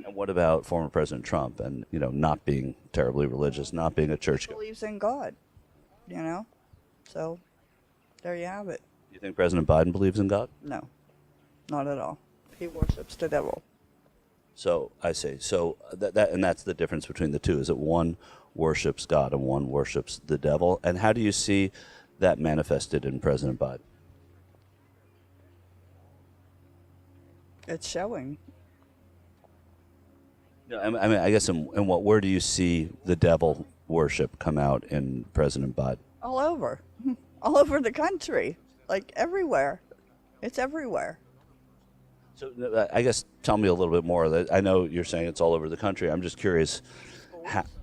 And what about former President Trump and, not being terribly religious, not being a church? Believes in God, you know? So there you have it. You think President Biden believes in God? No, not at all. He worships the devil. So I see. So and that's the difference between the two, is that one worships God and one worships the devil. And how do you see that manifested in President Biden? It's showing. No, I mean, I guess where do you see the devil worship come out in President Biden? All over. All over the country. Like everywhere. It's everywhere. So I guess tell me a little bit more. I know you're saying it's all over the country. I'm just curious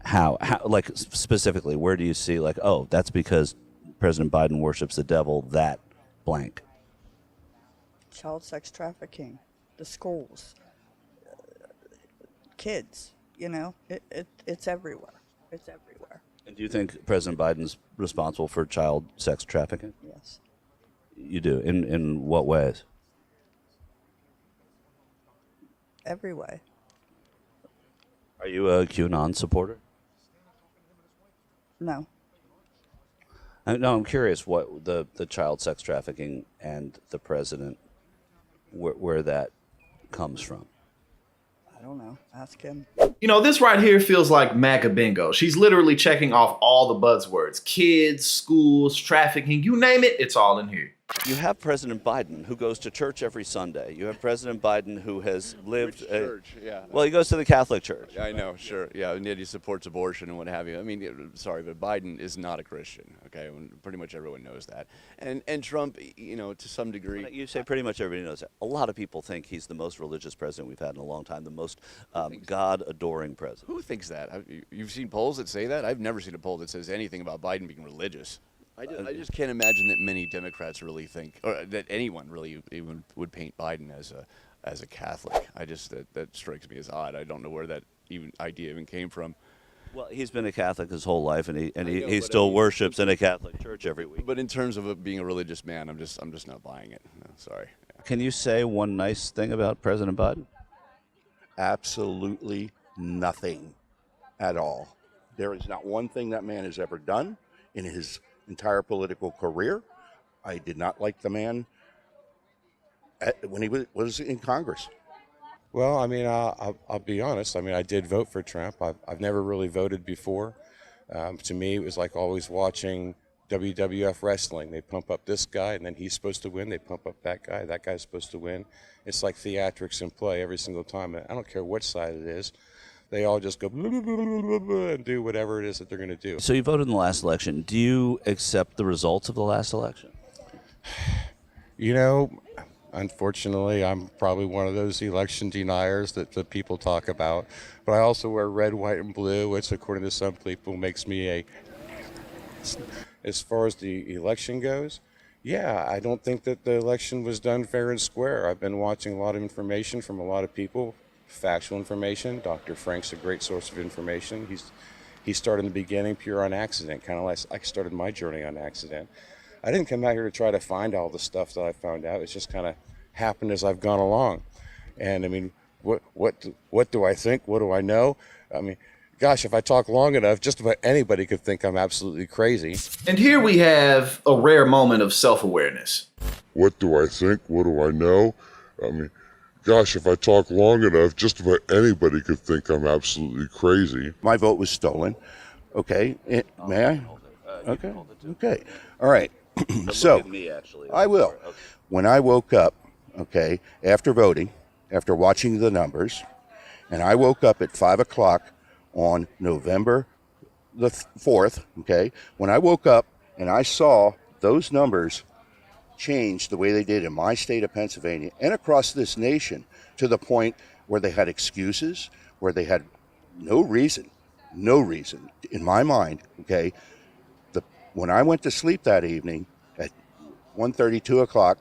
how like specifically, where do you see like, oh, that's because President Biden worships the devil, that blank? Child sex trafficking, the schools, kids, it's everywhere. It's everywhere. And do you think President Biden's responsible for child sex trafficking? Yes. You do? In what ways? Every way. Are you a QAnon supporter? No. No, I'm curious what the child sex trafficking and the president, where that comes from. I don't know. Ask him. This right here feels like MAGA bingo. She's literally checking off all the buzzwords. Kids, schools, trafficking, you name it, it's all in here. You have President Biden, who goes to church every Sunday. You have President Biden, who has lived... Which church? Yeah. Well, he goes to the Catholic Church. I know, sure. Yeah, and yet he supports abortion and what have you. I mean, sorry, but Biden is not a Christian, okay? Pretty much everyone knows that. And Trump, to some degree... You say pretty much everybody knows that. A lot of people think he's the most religious president we've had in a long time, the most God-adoring president. Who thinks that? You've seen polls that say that? I've never seen a poll that says anything about Biden being religious. I just can't imagine that many Democrats really think, or that anyone really even would paint Biden as a Catholic. That strikes me as odd. I don't know where that idea even came from. Well, he's been a Catholic his whole life, and he still worships in a Catholic church every week. But in terms of being a religious man, I'm just not buying it. No, sorry. Yeah. Can you say one nice thing about President Biden? Absolutely nothing at all. There is not one thing that man has ever done in his entire political career. I did not like the man when he was in Congress. Well, I mean, I'll be honest. I mean, I did vote for Trump. I've never really voted before. To me, it was like always watching WWF wrestling. They pump up this guy, and then he's supposed to win. They pump up that guy. That guy's supposed to win. It's like theatrics in play every single time. I don't care which side it is. They all just go blah, blah, blah, blah, blah, and do whatever it is that they're going to do. So you voted in the last election. Do you accept the results of the last election? Unfortunately, I'm probably one of those election deniers that the people talk about. But I also wear red, white, and blue, which, according to some people, makes me as far as the election goes, yeah, I don't think that the election was done fair and square. I've been watching a lot of information from a lot of people. Factual information. Dr. Frank's a great source of information. He started in the beginning pure on accident, kind of like I started my journey on accident. I didn't come out here to try to find all the stuff that I found out. It's just kind of happened as I've gone along. And I mean, what do I think? What do I know? I mean, gosh, if I talk long enough, just about anybody could think I'm absolutely crazy. And here we have a rare moment of self-awareness. What do I think? What do I know? I mean, gosh, if I talk long enough, just about anybody could think I'm absolutely crazy. My vote was stolen. Okay, may I? Okay. Okay. All right. So Look at me, actually. I will. Okay. When I woke up, okay, after voting, after watching the numbers, and I woke up at 5 o'clock on November the 4th, okay, when I woke up and I saw those numbers change the way they did in my state of Pennsylvania and across this nation to the point where they had excuses, where they had no reason in my mind, okay. When I went to sleep that evening at 1:30, 2 o'clock,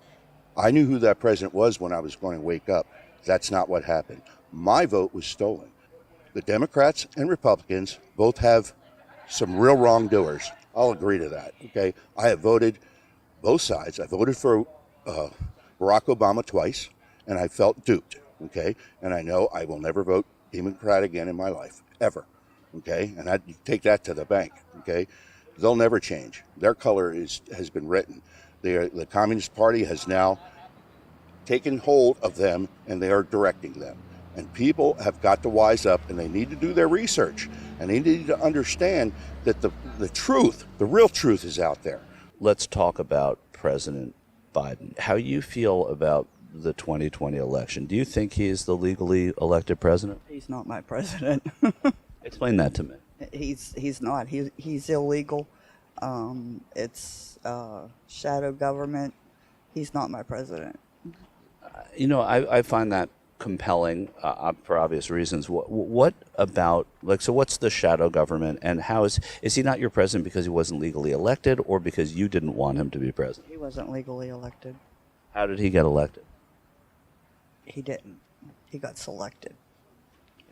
I knew who that president was when I was going to wake up. That's not what happened. My vote was stolen. The Democrats and Republicans both have some real wrongdoers. I'll agree to that, okay. I have voted both sides. I voted for Barack Obama twice, and I felt duped, okay? And I know I will never vote Democrat again in my life, ever. Okay, and I take that to the bank. Okay, they'll never change. Their color has been written. The Communist Party has now taken hold of them, and they are directing them. And people have got to wise up, and they need to do their research, and they need to understand that the truth, the real truth, is out there. Let's talk about President Biden. How you feel about the 2020 election? Do you think he is the legally elected president? He's not my president. Explain that to me. He's not. He's illegal. It's shadow government. He's not my president. You know, I find that compelling for obvious reasons. What about, like, so what's the shadow government, and how is he not your president because he wasn't legally elected, or because you didn't want him to be president? He wasn't legally elected. How did he get elected? He didn't. He got selected.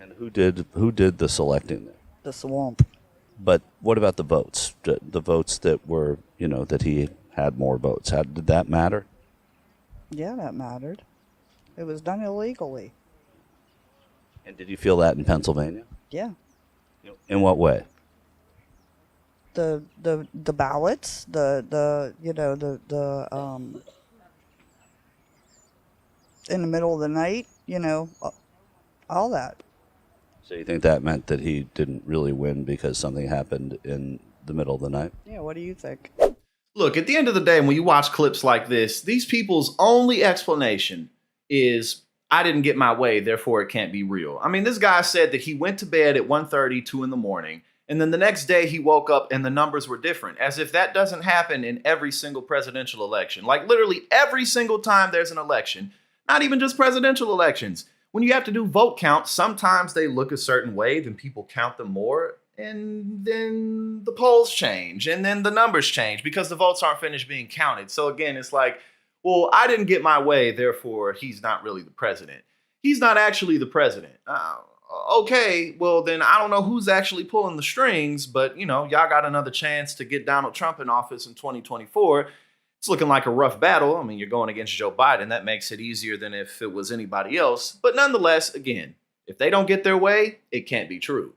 And who did the selecting there? The swamp. But what about the votes? The votes that were, you know, that he had more votes. How did that matter? Yeah, that mattered. It was done illegally. And did you feel that in Pennsylvania? Yeah. In what way? The ballots, the in the middle of the night, all that. So you think that meant that he didn't really win because something happened in the middle of the night? Yeah, what do you think? Look, at the end of the day, when you watch clips like this, these people's only explanation is, I didn't get my way, therefore it can't be real. I mean, this guy said that he went to bed at 1:30, 2 in the morning, and then the next day he woke up and the numbers were different, as if that doesn't happen in every single presidential election. Like, literally every single time there's an election, not even just presidential elections. When you have to do vote counts, sometimes they look a certain way, then people count them more, and then the polls change, and then the numbers change because the votes aren't finished being counted. So again, it's like, well, I didn't get my way, therefore he's not really the president. He's not actually the president. Okay, well then I don't know who's actually pulling the strings, but y'all got another chance to get Donald Trump in office in 2024. It's looking like a rough battle. I mean, you're going against Joe Biden. That makes it easier than if it was anybody else. But nonetheless, again, if they don't get their way, it can't be true.